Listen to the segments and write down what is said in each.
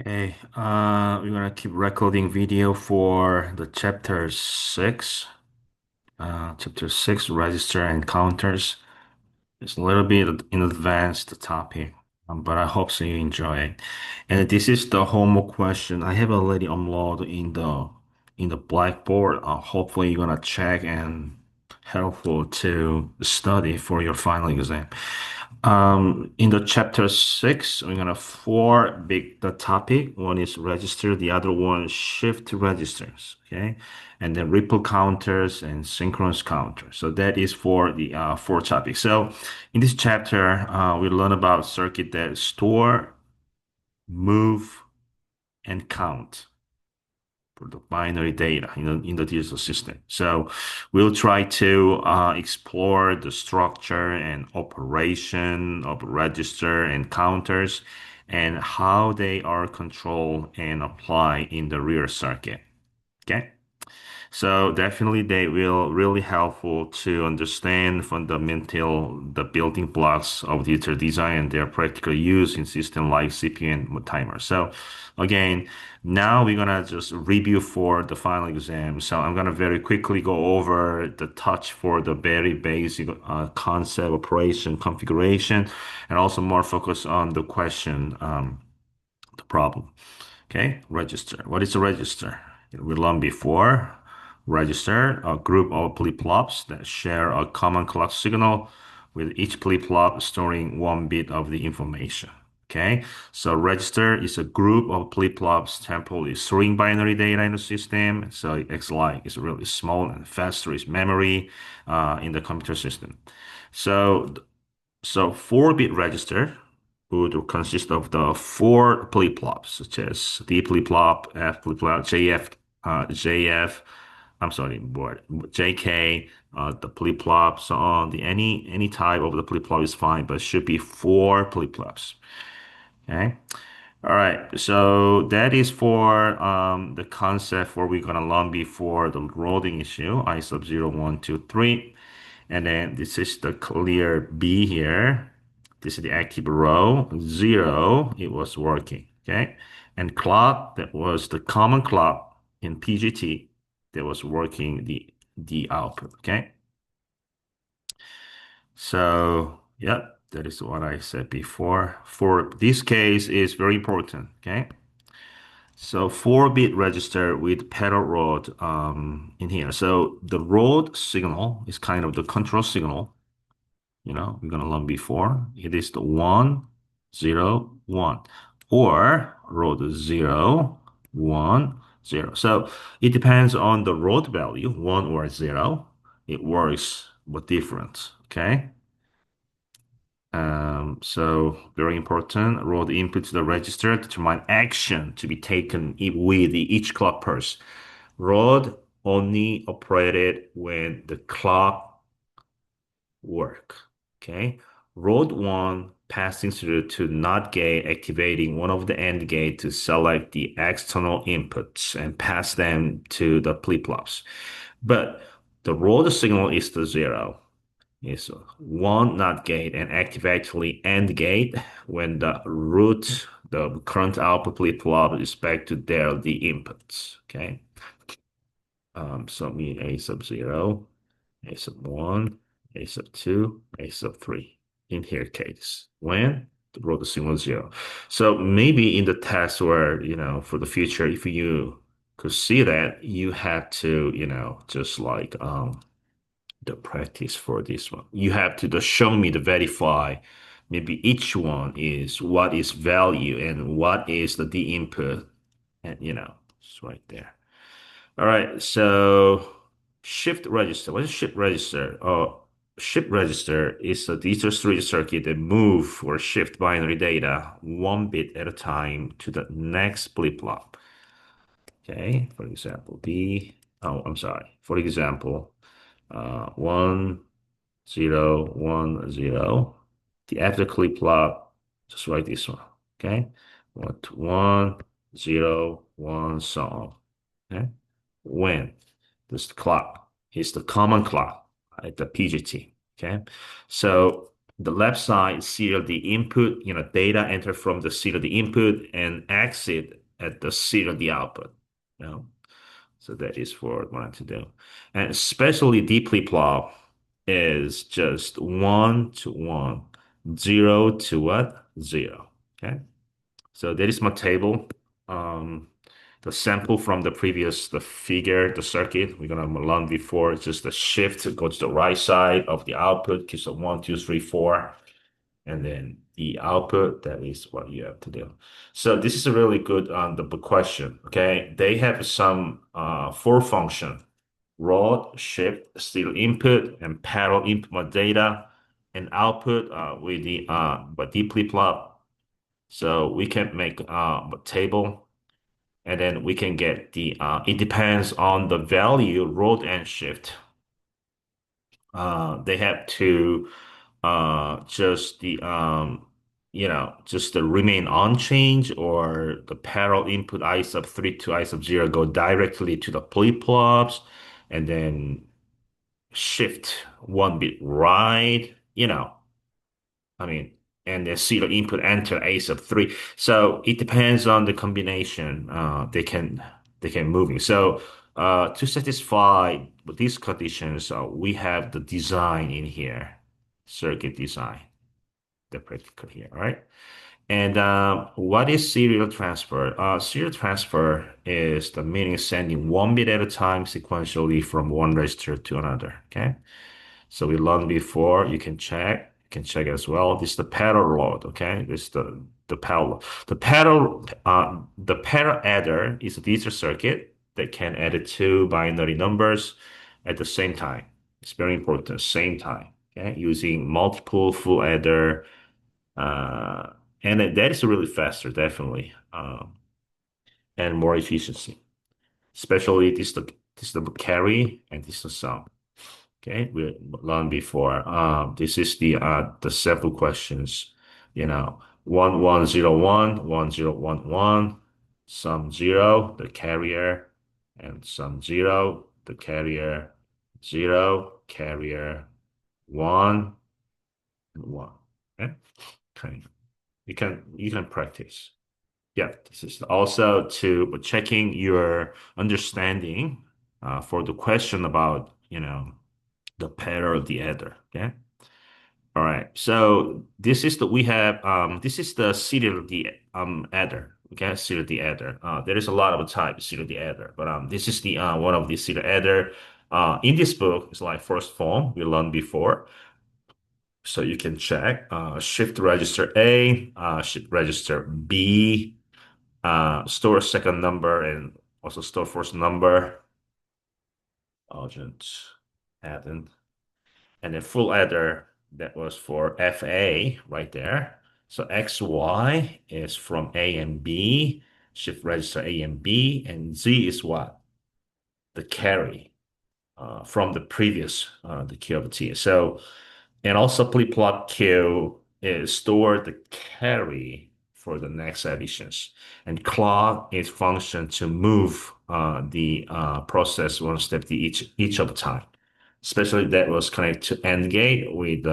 Okay, we're gonna keep recording video for the chapter six, register and counters. It's a little bit in advance the topic, but I hope so you enjoy it. And this is the homework question. I have already uploaded in the Blackboard. Hopefully you're gonna check and helpful to study for your final exam. In the chapter six, we're gonna four big the topic. One is register, the other one shift registers. Okay, and then ripple counters and synchronous counters. So that is for the four topics. So in this chapter, we learn about circuit that store, move, and count for the binary data in the digital system. So we'll try to explore the structure and operation of register and counters and how they are controlled and applied in the real circuit. Okay. So definitely they will really helpful to understand fundamental the building blocks of digital design and their practical use in system like CPU and timer. So again, now we're gonna just review for the final exam. So I'm gonna very quickly go over the touch for the very basic concept, operation, configuration, and also more focus on the question, the problem. Okay, register. What is a register? We learned before. Register, a group of flip-flops that share a common clock signal, with each flip-flop storing one bit of the information. Okay, so register is a group of flip-flops temporarily storing binary data in the system. So X like is really small and faster is memory in the computer system. So so 4-bit register would consist of the four flip-flops, such as D flip-flop, F flip-flop, JF, I'm sorry, board, JK, the flip-flop, so on. Any type of the flip-flop is fine, but it should be four flip-flops. Okay. All right. So that is for the concept for we're gonna learn before the loading issue, I sub 0, 1, 2, 3. And then this is the clear B here. This is the active row. 0, it was working. Okay. And clock, that was the common clock in PGT that was working the output. Okay. So, yep, that is what I said before. For this case is very important. Okay. So 4-bit register with pedal road in here. So the road signal is kind of the control signal. We're gonna learn before. It is the 1, 0, 1, or road 0, 1, 0. So it depends on the road value, 1 or 0. It works but different. Okay. So very important. Road input to the register determine action to be taken with each clock pulse. Road only operated when the clock work. Okay. Road one passing through to NOT gate, activating one of the AND gate to select the external inputs and pass them to the flip-flops. But the road signal is the 0. Is one NOT gate and activate AND gate when the root, the current output flip-flop is back to the inputs. Okay. So mean A sub 0, A sub 1, A sub 2, A sub 3 in here case when the rotor signal is 0. So maybe in the test where, for the future, if you could see that, you have to, just like the practice for this one. You have to just show me the verify. Maybe each one is what is value and what is the D input. And it's right there. All right, so shift register. What is shift register? Shift register is a digital storage circuit that move or shift binary data one bit at a time to the next flip-flop. Okay, for example, I'm sorry. For example, 1, 0, 1, 0. The after flip-flop, just write this one. Okay, 1, 0, 1, so on. Okay. When this clock is the common clock at the PGT. Okay. So The left side is serial the input, data entered from the serial the input and exit at the serial the output. You know? So that is for what I want to do. And especially deeply plot is just 1 to 1, 0 to what? 0. Okay. So that is my table. Um, the sample from the previous, the figure, the circuit we're gonna learn before, it's just the shift, go to the right side of the output, keeps a 1, 2, 3, 4, and then the output, that is what you have to do. So this is a really good the question. Okay. They have some four function, rod, shift, still input, and parallel input data, and output with the but deeply plot. So we can make a table, and then we can get the it depends on the value rod and shift. They have to just the just the remain unchanged, or the parallel input I sub 3 to I sub 0 go directly to the flip-flops, and then shift 1 bit right, I mean, and then serial input enter A sub 3. So it depends on the combination. They can moving. So to satisfy these conditions, we have the design in here, circuit design, the practical here. All right. And what is serial transfer? Serial transfer is the meaning sending 1 bit at a time sequentially from one register to another. Okay. So we learned before, you can check it as well. This is the pedal load, okay? This is the pedal load. The pedal adder is a digital circuit that can add two binary numbers at the same time. It's very important, same time, okay? Using multiple full adder, uh, and that is really faster, definitely, and more efficiency. Especially this the carry and this the sum. Okay, we learned before. This is the several questions. 1101, 1011, some zero, the carrier, and some zero, the carrier, zero, carrier, one, and one. Okay, okay. You can practice. Yeah, this is also to checking your understanding for the question about, the pair of the adder. Okay. All right. So this is the serial of the adder. Okay, serial of the adder. There is a lot of types serial of the adder, but this is the one of the serial adder. In this book, it's like first form we learned before. So you can check shift register A, shift register B, store second number, and also store first number. Urgent add-in. And then full adder, that was for FA right there. So XY is from A and B, shift register A and B, and Z is what? The carry from the previous, the Q of T. So, and also plot Q is store the carry for the next additions. And clock is function to move the process one step to each of the time. Especially that was connected to AND gate with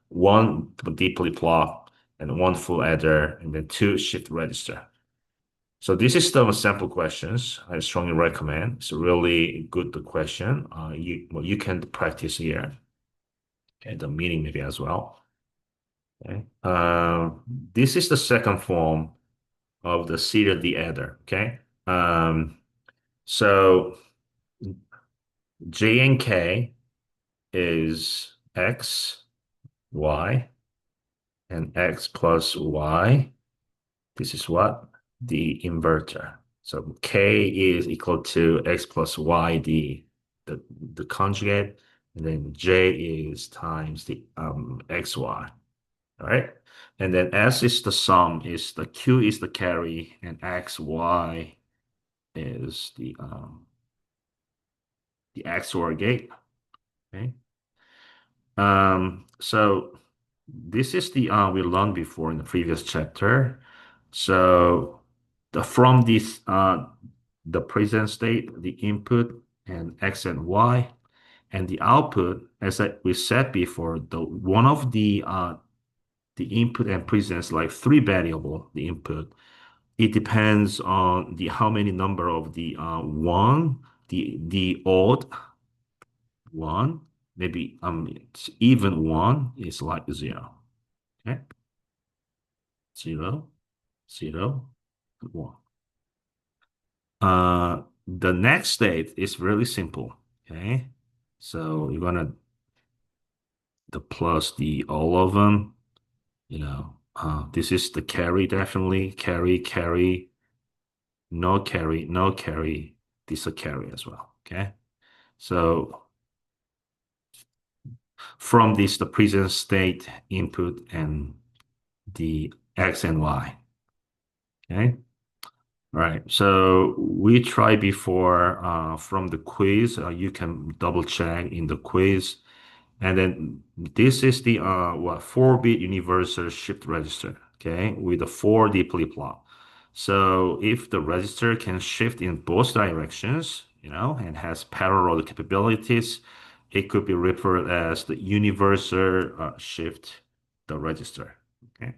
one deeply plot and one full adder and then two shift register. So this is the sample questions. I strongly recommend. It's a really good question. You can practice here. Okay, the meaning maybe as well. Okay. This is the second form of the serial D adder. Okay. So J and K is X, Y, and X plus Y. This is what? The inverter. So K is equal to X plus Y, the, the conjugate, and then J is times the XY. All right. And then S is the sum, is the Q is the carry, and XY is the XOR gate. Okay. So this is the we learned before in the previous chapter. So from this the present state, the input and X and Y, and the output, as we said before, the one of the the input and presence like three variable, the input. It depends on the how many number of the one, the odd one, maybe it's even one is like zero. Okay, zero, zero, one. The next state is really simple. Okay, so you're gonna the plus the all of them. This is the carry definitely carry carry no carry no carry. This is a carry as well. Okay, so from this the present state input and the x and y. Okay. Right. So we tried before from the quiz. You can double check in the quiz. And then this is the 4-bit universal shift register, okay, with a 4D flip-flop. So if the register can shift in both directions, and has parallel capabilities, it could be referred as the universal shift the register. Okay.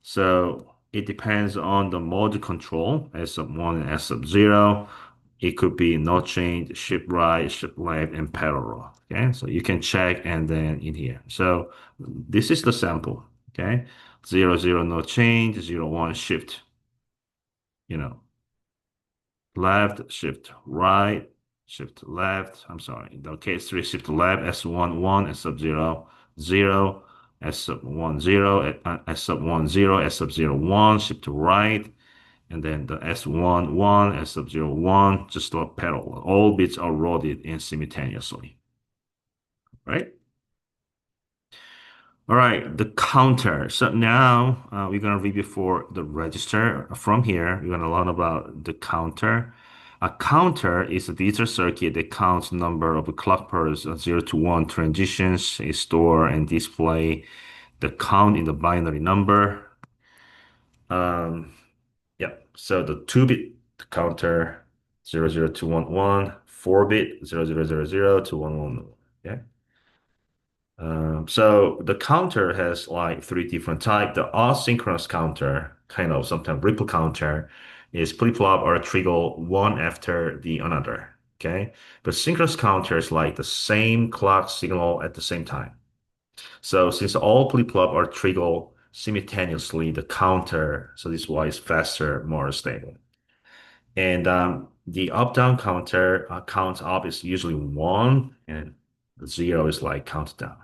So it depends on the mode control, S sub 1 and S sub 0. It could be no change, shift right, shift left, and parallel. Okay, so you can check and then in here. So this is the sample. Okay, 0, 0, no change, 0, 1, shift, you know, left, shift right, shift left. I'm sorry, in the case 3, shift left, S1, 1, S sub 0, 0, S sub 1, 0, S sub 1, 0, S sub 0, 1, shift to right, and then the S1, 1, S sub 0, 1, just like parallel. All bits are loaded in simultaneously, right? All right, the counter. So now we're going to review for the register. From here, we're going to learn about the counter. A counter is a digital circuit that counts number of clock pulse 0 to 1 transitions, it store and display the count in the binary number. Um, yeah, so the 2-bit counter 00211, 4-bit 0000 to 111. Yeah. So the counter has like three different types. The asynchronous counter, kind of sometimes ripple counter, is flip-flop or trigger one after the another. Okay. But synchronous counter is like the same clock signal at the same time. So since all flip-flop are triggered simultaneously, the counter, so this is why it's faster, more stable. And the up-down counter counts up is usually one, and the zero is like countdown,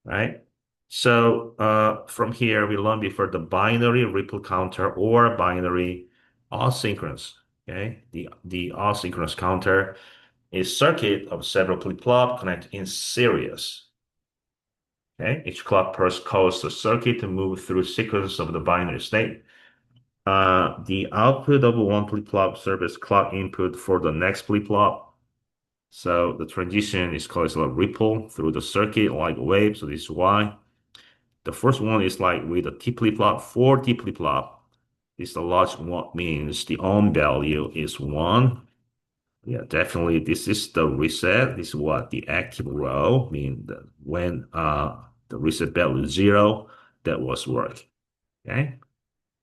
right? So from here, we learned before the binary ripple counter or binary asynchronous. Okay, the asynchronous counter is circuit of several flip-flop connected in series. Okay, each clock pulse causes the circuit to move through sequence of the binary state. The output of one flip-flop serves as clock input for the next flip-flop. So the transition is called a ripple through the circuit like a wave. So this is why. The first one is like with a T flip-flop, 4 T flip-flop. This the large one means the ohm value is 1. Yeah, definitely this is the reset. This is what the active row mean that when the reset value is 0, that was work. Okay.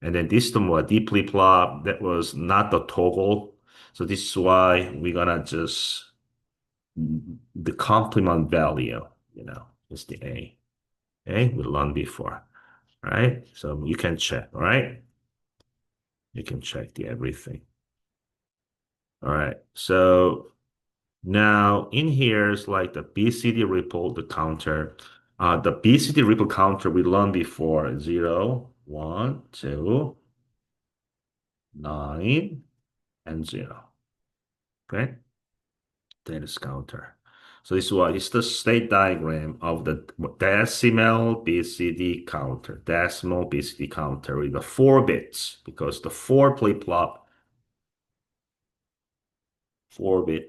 And then this the more deeply plot that was not the toggle. So this is why we're gonna just the complement value, is the A. Okay, we learned before. All right. So you can check, all right? You can check the everything. All right. So now in here is like the BCD ripple, the counter. The BCD ripple counter we learned before 0, 1, 2, 9, and 0. Okay. That is counter. So this is what is the state diagram of the decimal BCD counter. Decimal BCD counter with the 4 bits because the 4 flip-flop, 4-bit.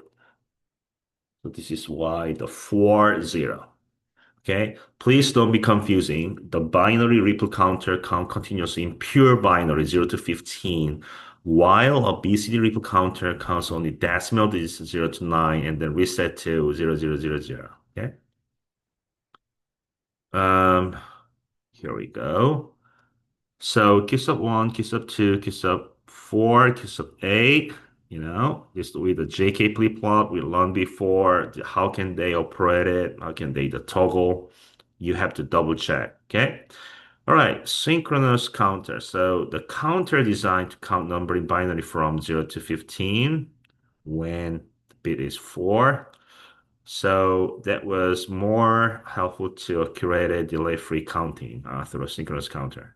So this is why the 4, 0. Okay, please don't be confusing. The binary ripple counter count continuously in pure binary 0 to 15, while a BCD ripple counter counts only decimal digits 0 to 9 and then reset to 0, 0, 0, 0. Okay. Um, Here we go. So kiss up one, kiss up two, kiss up four, kiss up eight. Just with the JK flip-flop we learned before. How can they operate it? How can they the toggle? You have to double check. Okay. All right. Synchronous counter. So the counter designed to count number in binary from 0 to 15 when the bit is 4. So that was more helpful to a curated delay-free counting through a synchronous counter.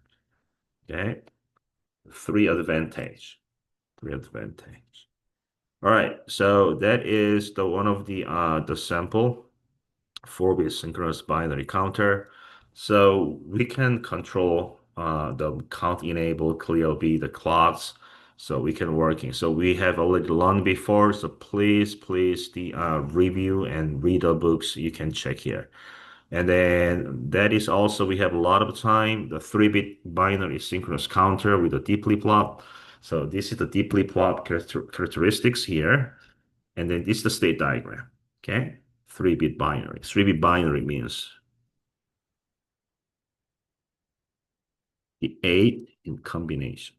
Okay. Three advantage. Three advantage. All right. So that is the one of the sample 4-bit synchronous binary counter. So we can control the count enable clear be the clocks. So we can working. So we have already learned before. So please the review and read the books. You can check here. And then that is also, we have a lot of time, the 3-bit binary synchronous counter with a deeply plot. So this is the deeply plot characteristics here. And then this is the state diagram. Okay. 3-bit binary. 3-bit binary means the 8 in combination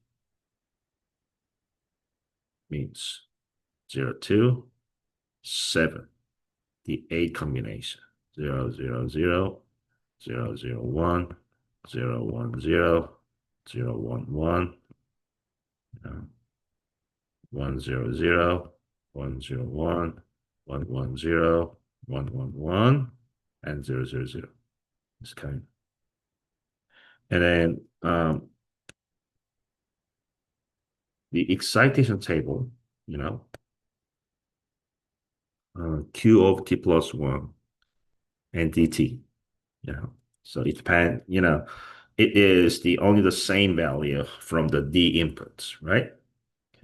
means 0, 2, 7. The 8 combination 0, 0, 0, 0, 0, 1, 0, 1, 0, 0, 1, 1. 100, 101, 110, 111, and 000. This kind. And then the excitation table, you know, Q of t plus 1 and dt, you know. So it depends, it is the only the same value from the D inputs, right?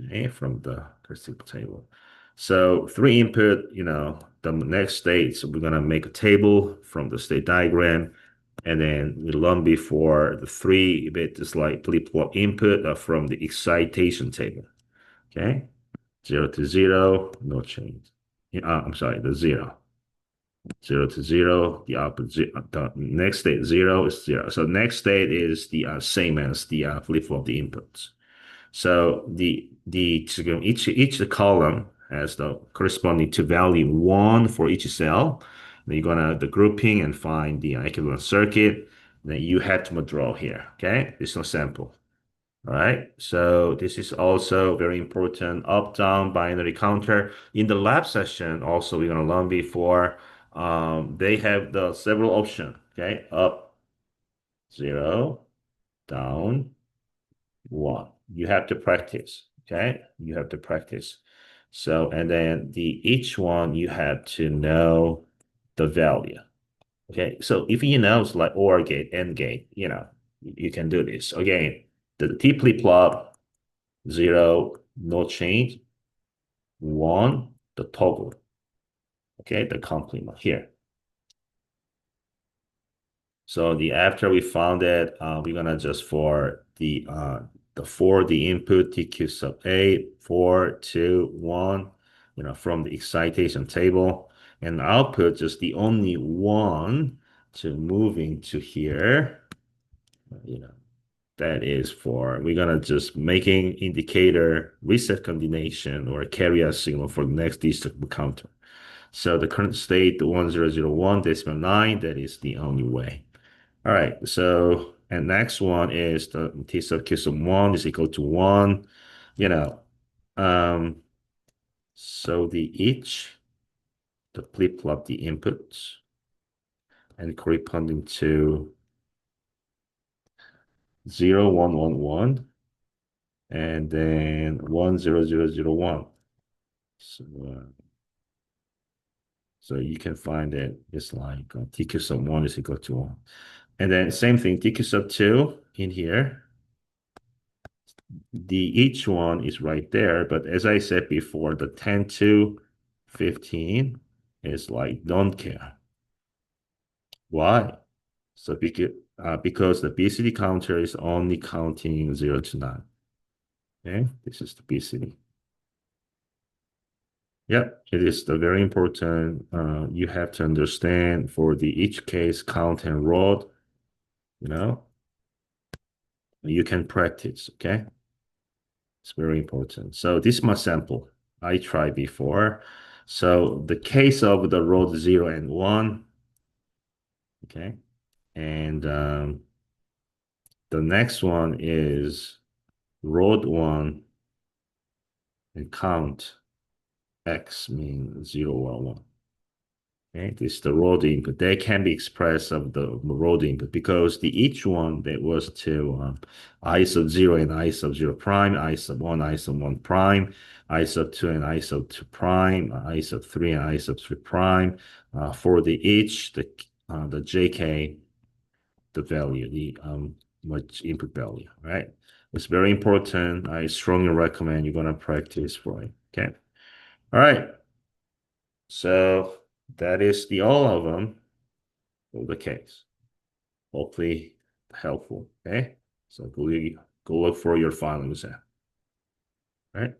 Okay, from the statistical table. So 3 input, the next state, so we're gonna make a table from the state diagram, and then we learn before the 3-bit is like flip-flop input from the excitation table. Okay, 0 to 0, no change. I'm sorry, the 0. 0 to 0, the opposite, the next state 0 is 0. So next state is the same as the flip-flop the inputs. So each column has the corresponding to value 1 for each cell. Then you're gonna the grouping and find the equivalent circuit. Then you have to draw here. Okay, this is no sample. All right. So this is also very important up-down binary counter. In the lab session, also we're gonna learn before. They have the several options. Okay, up 0, down 1. You have to practice. Okay, you have to practice. So, and then each one you have to know the value. Okay, so if you know it's like OR gate, AND gate, you can do this. Again, the T flip-flop, 0, no change. 1, the toggle. Okay, the complement here. So after we found it, we're gonna just for the input TQ sub 8, 4, 2, 1, from the excitation table, and output just the only one to moving to here, you know, that is for we're gonna just making indicator reset combination or carrier signal for the next digital counter. So the current state, the 1001 decimal 9, that is the only way. All right, so and next one is the T sub Q sub 1 is equal to 1. You know, um, so the flip-flop the inputs and corresponding to 0, 1, 1, 1, and then 1, 0, 0, 0, 1. So you can find it. It's like TQ sub 1 is equal to 1. And then same thing, TQ sub 2 in here. Each one is right there, but as I said before, the 10 to 15 is like don't care. Why? So because the BCD counter is only counting 0 to 9. Okay, this is the BCD. Yep, it is the very important. You have to understand for the each case count and road, you can practice, okay? It's very important. So this is my sample. I tried before. So the case of the road 0 and 1, okay? And the next one is road 1 and count x means 0 or 1. Okay, this is the road input. They can be expressed of the road input because the each one that was to I sub 0 and I sub 0 prime, I sub 1, I sub 1 prime, I sub 2 and I sub 2 prime, I sub 3 and I sub 3 prime. For the each, the JK, the value, the much input value, right? It's very important. I strongly recommend you're gonna practice for it. Okay. All right. So that is the all of them for the case. Hopefully helpful. Okay. So go look for your final exam. All right.